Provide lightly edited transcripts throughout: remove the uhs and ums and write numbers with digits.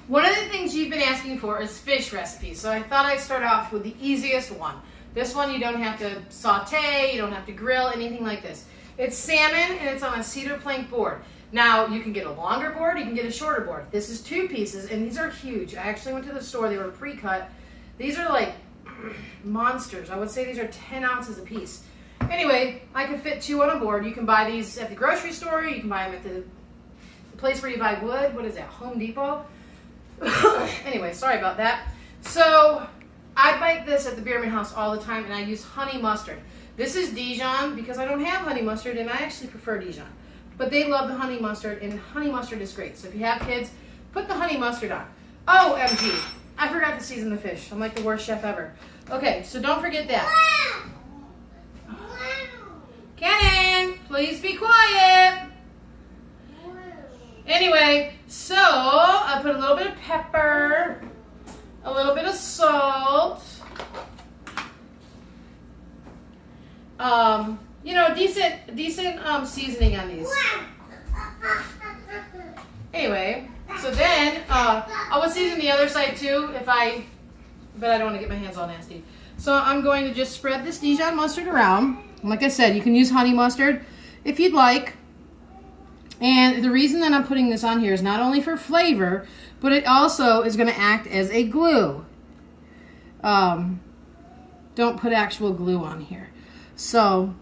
One of the things you've been asking for is fish recipes, so I thought I'd start off with the easiest one. This one you don't have to saute, you don't have to grill, anything like this. It's salmon and it's on a cedar plank board. Now you can get a longer board, you can get a shorter board. This is 2 pieces and these are huge. I actually went to the store, they were pre-cut. These are like monsters. I would say these are 10 ounces a piece. Anyway, I could fit 2 on a board. You can buy these at the grocery store, you can buy them at the place where you buy wood. What is that, Home Depot? Anyway, sorry about that. So I bake this at the Beerman house all the time and I use honey mustard. This is Dijon because I don't have honey mustard and I actually prefer Dijon. But they love the honey mustard and honey mustard is great. So if you have kids, put the honey mustard on. OMG, I forgot to season the fish. I'm like the worst chef ever. Okay, so don't forget that. Cannon, please be quiet. Anyway, so I put a little bit of pepper, a little bit of salt, you know, decent seasoning on these. Anyway, so then I will season the other side too but I don't want to get my hands all nasty. So I'm going to just spread this Dijon mustard around. Like I said, you can use honey mustard if you'd like. And the reason that I'm putting this on here is not only for flavor, but it also is going to act as a glue. Don't put actual glue on here. So,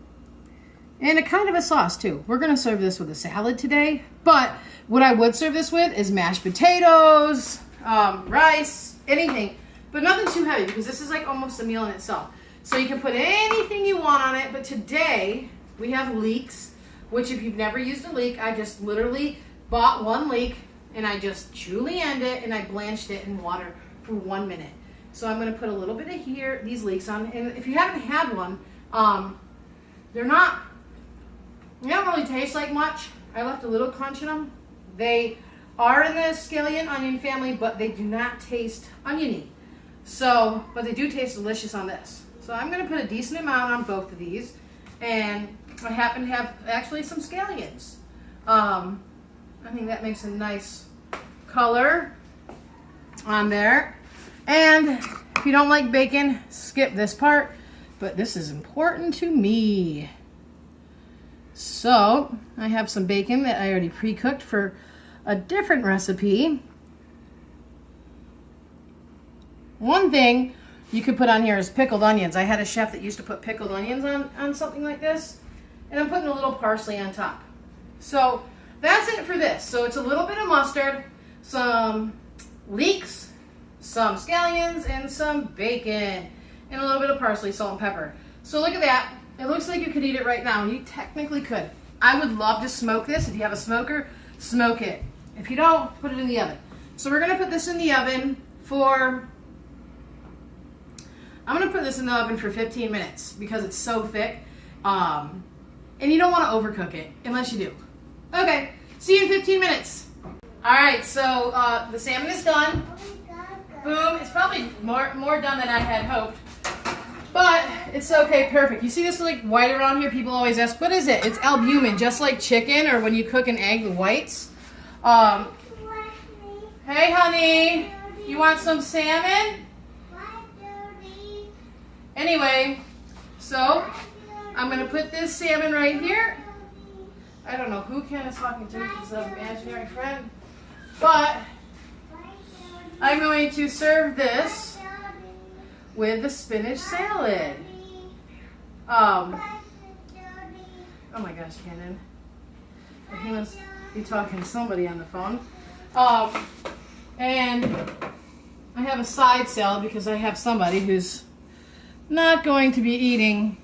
and a kind of a sauce too. We're going to serve this with a salad today, but what I would serve this with is mashed potatoes, rice, anything, but nothing too heavy because this is like almost a meal in itself. So you can put anything you want on it, but today we have leeks, which if you've never used a leek, I just literally bought 1 leek and I just julienned it and I blanched it in water for 1 minute. So I'm going to put a little bit of these leeks on. And if you haven't had one, they don't really taste like much. I left a little crunch in them. They are in the scallion onion family, but they do not taste oniony. So, but they do taste delicious on this. So I'm going to put a decent amount on both of these. And I happen to have actually some scallions. I think that makes a nice color on there. And if you don't like bacon, skip this part. But this is important to me. So I have some bacon that I already pre-cooked for a different recipe. One thing you could put on here is pickled onions. I had a chef that used to put pickled onions on something like this. And I'm putting a little parsley on top. So that's it for this. So it's a little bit of mustard, some leeks, some scallions, and some bacon, and a little bit of parsley, salt, and pepper. So look at that. It looks like you could eat it right now. You technically could. I would love to smoke this. If you have a smoker, smoke it. If you don't, put it in the oven. So we're going to put this in the oven for... I'm going to put this in the oven for 15 minutes because it's so thick. And you don't want to overcook it unless you do. Okay, see you in 15 minutes. All right, so the salmon is done. Boom, it's probably more done than I had hoped. But it's okay, perfect. You see this like white around here? People always ask, what is it? It's albumin, just like chicken or when you cook an egg, the whites. Hey, honey, you want some salmon? Anyway, so I'm going to put this salmon right here. I don't know who Ken is talking to. It's an imaginary friend. But I'm going to serve this with the spinach salad. Oh my gosh, Cannon. He must be talking to somebody on the phone. And I have a side salad because I have somebody who's not going to be eating,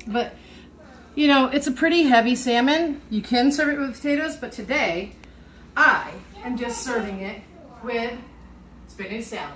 but you know, it's a pretty heavy salmon. You can serve it with potatoes, but today I am just serving it with spinach salad.